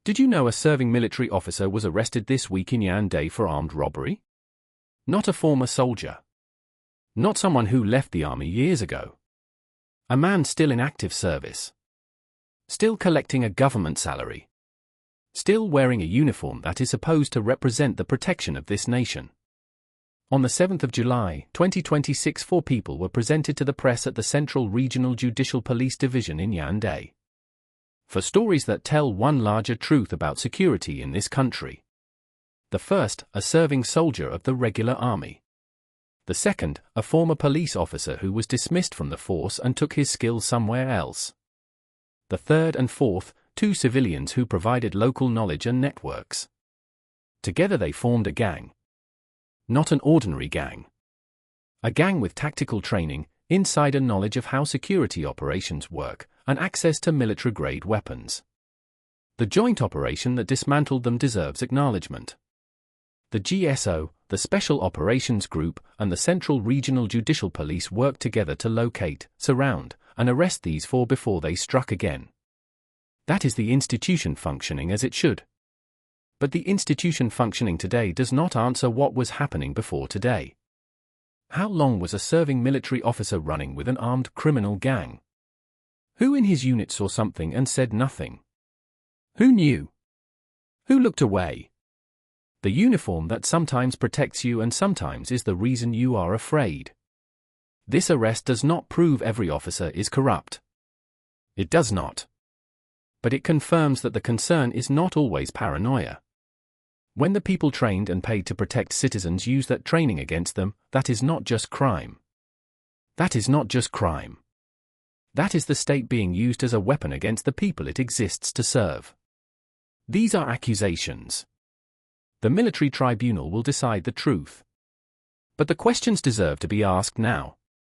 Did you know a serving military officer was arrested this week in Yaoundé for armed robbery? Not a former soldier. Not someone who left the army years ago. A man still in active service. Still collecting a government salary. Still wearing a uniform that is supposed to represent the protection of this nation. On the 7th of July, 2026, 4 people were presented to the press at the Central Regional Judicial Police Division in Yaoundé. For stories that tell one larger truth about security in this country. The first, a serving soldier of the regular army. The second, a former police officer who was dismissed from the force and took his skills somewhere else. The third and fourth, 2 civilians who provided local knowledge and networks. Together they formed a gang. Not an ordinary gang. A gang with tactical training, insider knowledge of how security operations work, and access to military-grade weapons. The joint operation that dismantled them deserves acknowledgement. The GSO, the Special Operations Group, and the Central Regional Judicial Police worked together to locate, surround, and arrest these 4 before they struck again. That is the institution functioning as it should. But the institution functioning today does not answer what was happening before today. How long was a serving military officer running with an armed criminal gang? Who in his unit saw something and said nothing? Who knew? Who looked away? The uniform that sometimes protects you and sometimes is the reason you are afraid. This arrest does not prove every officer is corrupt. It does not. But it confirms that the concern is not always paranoia. When the people trained and paid to protect citizens use that training against them, that is not just crime. That is not just crime. That is the state being used as a weapon against the people it exists to serve. These are accusations. The military tribunal will decide the truth. But the questions deserve to be asked now.